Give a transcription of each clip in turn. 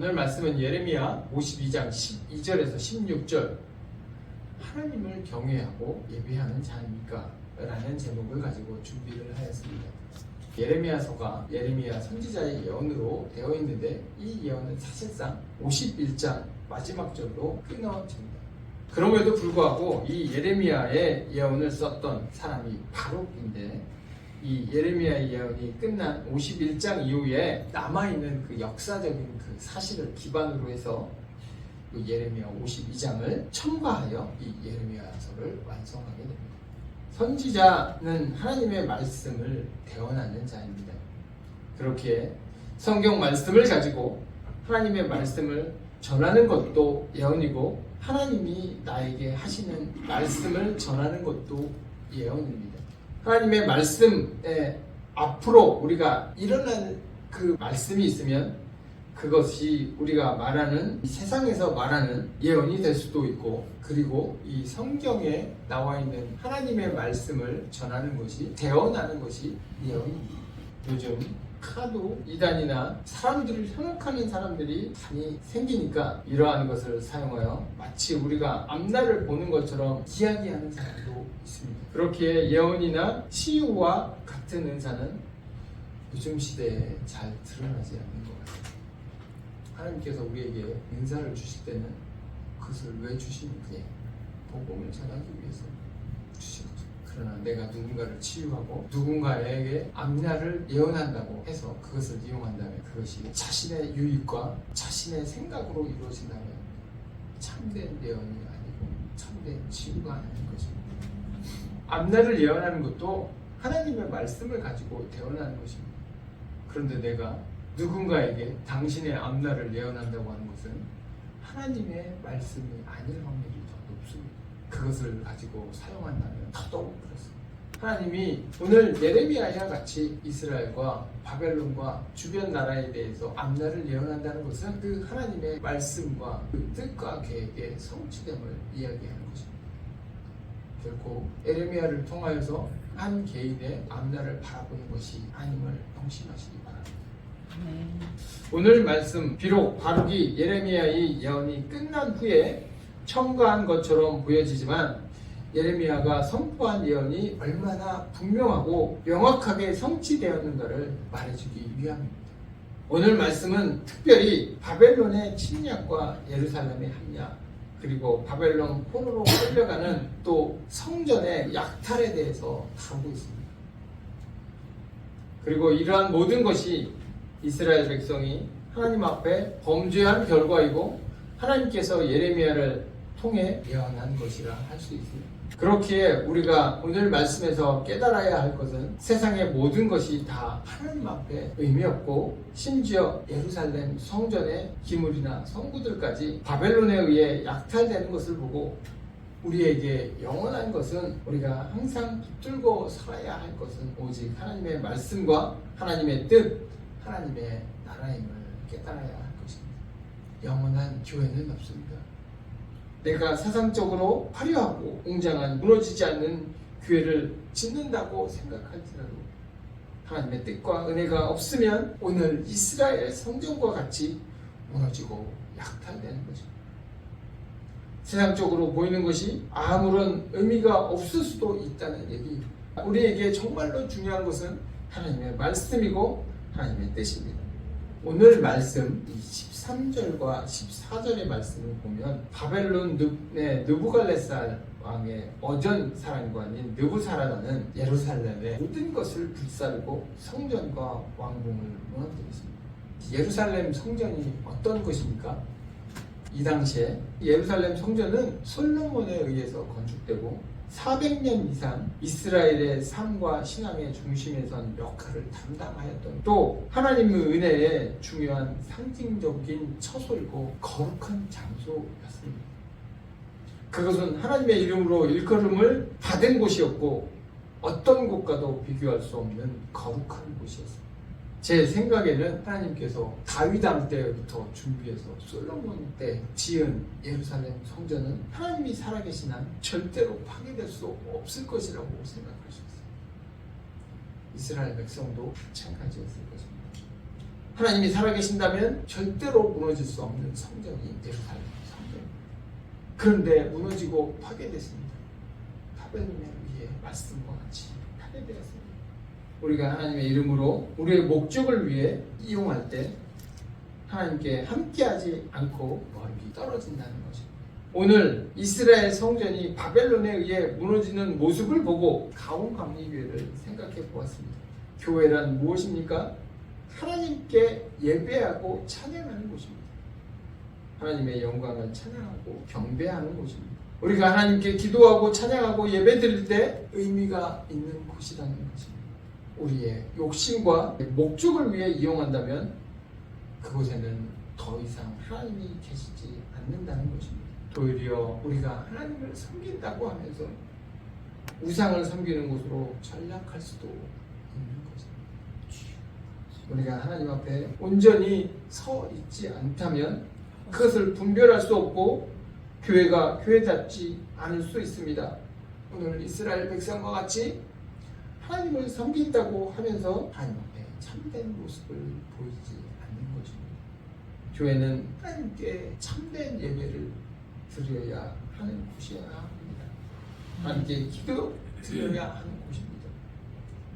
오늘 말씀은 예레미야 52장 12절에서 16절 하나님을 경외하고 예배하는 자입니까? 라는 제목을 가지고 준비를 하였습니다. 예레미야서가 예레미야 선지자의 예언으로 되어 있는데 이 예언은 사실상 51장 마지막 절로 끊어집니다. 그럼에도 불구하고 이 예레미야의 예언을 썼던 사람이 바룩인데 이 예레미야의 예언이 끝난 51장 이후에 남아있는 그 역사적인 그 사실을 기반으로 해서 그 예레미야 52장을 첨가하여 이 예레미야서를 완성하게 됩니다. 선지자는 하나님의 말씀을 대언하는 자입니다. 그렇게 성경 말씀을 가지고 하나님의 말씀을 전하는 것도 예언이고 하나님이 나에게 하시는 말씀을 전하는 것도 예언입니다. 하나님의 말씀에 앞으로 우리가 일어날 그 말씀이 있으면 그것이 우리가 말하는 세상에서 말하는 예언이 될 수도 있고, 그리고 이 성경에 나와 있는 하나님의 말씀을 전하는 것이 대언하는 것이 예언입니다. 요즘 하도 이단이나 사람들을 현혹하는 사람들이 많이 생기니까 이러한 것을 사용하여 마치 우리가 앞날을 보는 것처럼 이야기하는 사람도 있습니다. 그렇게 예언이나 치유와 같은 은사는 요즘 시대에 잘 드러나지 않는 것 같아요. 하나님께서 우리에게 은사를 주실 때는 그것을 왜 주시는지 복음을 전하기 위해서 주신 거죠. 그러나 내가 누군가를 치유하고 누군가에게 앞날을 예언한다고 해서 그것을 이용한다면 그것이 자신의 유익과 자신의 생각으로 이루어진다면 참된 예언이 아니고 참된 치유가 아닌 것입니다. 앞날을 예언하는 것도 하나님의 말씀을 가지고 대언하는 것입니다. 그런데 내가 누군가에게 당신의 앞날을 예언한다고 하는 것은 하나님의 말씀이 아닐 확률이 더 높습니다. 그것을 가지고 사용한다면 더더욱 그렇습니다. 하나님이 오늘 예레미야와 같이 이스라엘과 바벨론과 주변 나라에 대해서 앞날을 예언한다는 것은 그 하나님의 말씀과 그 뜻과 계획의 성취됨을 이야기하는 것입니다. 결코 예레미야를 통하여서 한 개인의 앞날을 바라보는 것이 아님을 명심하시기 바랍니다. 오늘 말씀 비록 바룩이 예레미야의 예언이 끝난 후에 첨가한 것처럼 보여지지만 예레미야가 선포한 예언이 얼마나 분명하고 명확하게 성취되었는가를 말해주기 위함입니다. 오늘 말씀은 특별히 바벨론의 침략과 예루살렘의 함락, 그리고 바벨론 포로로 끌려가는 또 성전의 약탈에 대해서 다루고 있습니다. 그리고 이러한 모든 것이 이스라엘 백성이 하나님 앞에 범죄한 결과이고 하나님께서 예레미야를 통해 예언한 것이라 할 수 있습니다. 그렇기에 우리가 오늘 말씀에서 깨달아야 할 것은 세상의 모든 것이 다 하나님 앞에 의미 없고 심지어 예루살렘 성전의 기물이나 성구들까지 바벨론에 의해 약탈되는 것을 보고 우리에게 영원한 것은 우리가 항상 붙들고 살아야 할 것은 오직 하나님의 말씀과 하나님의 뜻, 하나님의 나라임을 깨달아야 할 것입니다. 영원한 교회는 없습니다. 내가 사상적으로 화려하고 웅장한 무너지지 않는 교회를 짓는다고 생각할지라도 하나님의 뜻과 은혜가 없으면 오늘 이스라엘 성전과 같이 무너지고 약탈되는 것입니다. 세상적으로 보이는 것이 아무런 의미가 없을 수도 있다는 얘기. 우리에게 정말로 중요한 것은 하나님의 말씀이고 하나님의 뜻입니다. 오늘 말씀 13절과 14절의 말씀을 보면 바벨론 느부갈네살 왕의 어전 사령관인 느부사라다는 예루살렘의 모든 것을 불사르고 성전과 왕궁을 무너뜨렸습니다. 예루살렘 성전이 어떤 것입니까? 이 당시에 예루살렘 성전은 솔로몬에 의해서 건축되고 400년 이상 이스라엘의 삶과 신앙의 중심에 선 역할을 담당하였던 또 하나님의 은혜의 중요한 상징적인 처소이고 거룩한 장소였습니다. 그것은 하나님의 이름으로 일컬음을 받은 곳이었고 어떤 곳과도 비교할 수 없는 거룩한 곳이었습니다. 제 생각에는 하나님께서 다윗 왕 때부터 준비해서 솔로몬 때 지은 예루살렘 성전은 하나님이 살아계신 한 절대로 파괴될 수 없을 것이라고 생각하셨어요. 이스라엘 백성도 마찬가지였을 것입니다. 하나님이 살아계신다면 절대로 무너질 수 없는 성전이 예루살렘 성전. 그런데 무너지고 파괴됐습니다. 바벨론에 의해 말씀과 같이 파괴되었습니다. 우리가 하나님의 이름으로 우리의 목적을 위해 이용할 때 하나님께 함께하지 않고 멀리 떨어진다는 것입니다. 오늘 이스라엘 성전이 바벨론에 의해 무너지는 모습을 보고 가온감리교회를 생각해 보았습니다. 교회란 무엇입니까? 하나님께 예배하고 찬양하는 곳입니다. 하나님의 영광을 찬양하고 경배하는 곳입니다. 우리가 하나님께 기도하고 찬양하고 예배 드릴 때 의미가 있는 곳이라는 것입니다. 우리의 욕심과 목적을 위해 이용한다면 그곳에는 더 이상 하나님이 계시지 않는다는 것입니다. 오히려 우리가 하나님을 섬긴다고 하면서 우상을 섬기는 곳으로 전락할 수도 있는 것입니다. 우리가 하나님 앞에 온전히 서 있지 않다면 그것을 분별할 수 없고 교회가 교회답지 않을 수 있습니다. 오늘 이스라엘 백성과 같이 하나님을 섬긴다고 하면서 하나님 앞에 참된 모습을 보이지 않는 것입니다. 교회는 하나님께 참된 예배를 드려야 하는 곳이어야 합니다. 하나님께 기도 드려야 하는 곳입니다.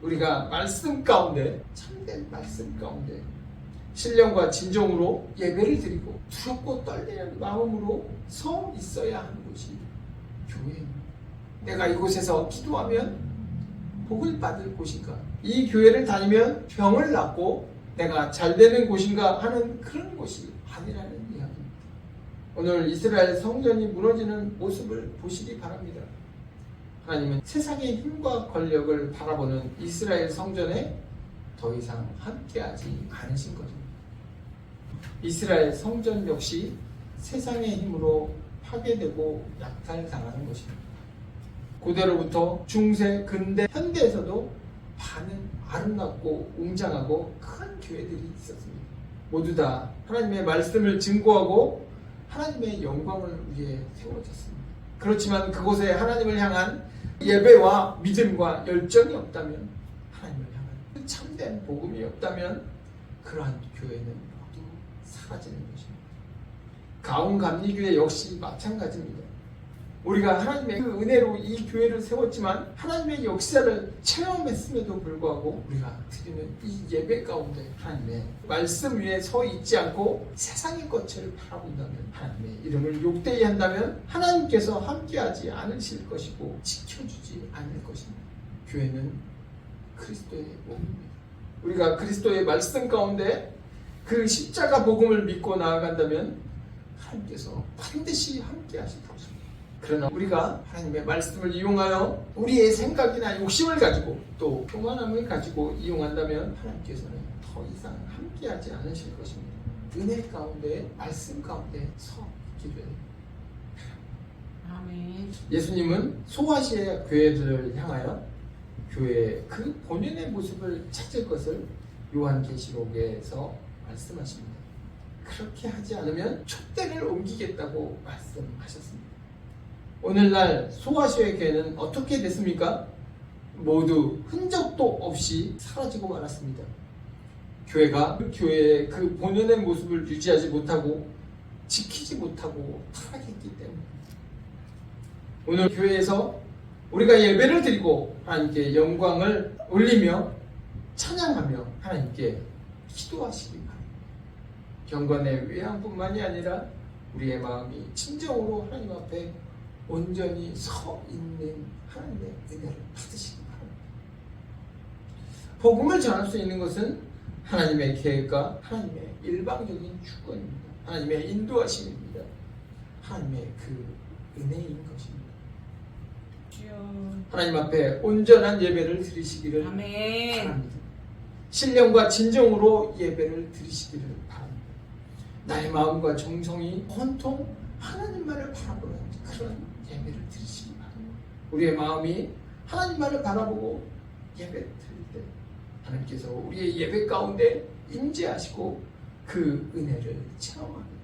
우리가 말씀 가운데, 참된 말씀 가운데 신령과 진정으로 예배를 드리고 두렵고 떨리는 마음으로 서 있어야 하는 곳이 교회입니다. 내가 이곳에서 기도하면 복을 받을 곳인가? 이 교회를 다니면 병을 낫고 내가 잘 되는 곳인가 하는 그런 곳이 아니라는 이야기입니다. 오늘 이스라엘 성전이 무너지는 모습을 보시기 바랍니다. 하나님은 세상의 힘과 권력을 바라보는 이스라엘 성전에 더 이상 함께하지 않으신 것입니다. 이스라엘 성전 역시 세상의 힘으로 파괴되고 약탈당하는 것입니다. 고대로부터 중세, 근대, 현대에서도 많은 아름답고 웅장하고 큰 교회들이 있었습니다. 모두 다 하나님의 말씀을 증거하고 하나님의 영광을 위해 세워졌습니다. 그렇지만 그곳에 하나님을 향한 예배와 믿음과 열정이 없다면, 하나님을 향한 참된 복음이 없다면 그러한 교회는 모두 사라지는 것입니다. 가온감리교회 역시 마찬가지입니다. 우리가 하나님의 그 은혜로 이 교회를 세웠지만 하나님의 역사를 체험했음에도 불구하고 우리가 드리는 이 예배 가운데 하나님의 말씀 위에 서 있지 않고 세상의 것을 바라본다면, 하나님의 이름을 욕되이 한다면 하나님께서 함께하지 않으실 것이고 지켜주지 않을 것입니다. 교회는 그리스도의 몸입니다. 우리가 그리스도의 말씀 가운데 그 십자가 복음을 믿고 나아간다면 하나님께서 반드시 함께하실 것입니다. 그러나 우리가 하나님의 말씀을 이용하여 우리의 생각이나 욕심을 가지고 또 교만함을 가지고 이용한다면 하나님께서는 더 이상 함께하지 않으실 것입니다. 은혜 가운데, 말씀 가운데 서 있기를. 아멘. 예수님은 소아시아 교회들을 향하여 교회의 그 본연의 모습을 찾을 것을 요한계시록에서 말씀하십니다. 그렇게 하지 않으면 촛대를 옮기겠다고 말씀하셨습니다. 오늘날 소아시아 교회는 어떻게 됐습니까? 모두 흔적도 없이 사라지고 말았습니다. 교회가 그 교회의 그 본연의 모습을 유지하지 못하고 지키지 못하고 타락했기 때문에 오늘 교회에서 우리가 예배를 드리고 하나님께 영광을 올리며 찬양하며 하나님께 기도하시기 바랍니다. 경건의 외양뿐만이 아니라 우리의 마음이 진정으로 하나님 앞에 온전히 서 있는 하나님의 은혜를 받으시기 바랍니다. 복음을 전할 수 있는 것은 하나님의 계획과 하나님의 일방적인 주권입니다. 하나님의 인도하심입니다. 하나님의 그 은혜인 것입니다. 하나님 앞에 온전한 예배를 드리시기를 아멘. 바랍니다. 신령과 진정으로 예배를 드리시기를 바랍니다. 나의 마음과 정성이 온통 하나님만을 바라보는 그런 예배를 드리시기 바랍니다. 우리의 마음이 하나님만을 바라보고 예배 드릴 때 하나님께서 우리의 예배 가운데 임재하시고 그 은혜를 체험하게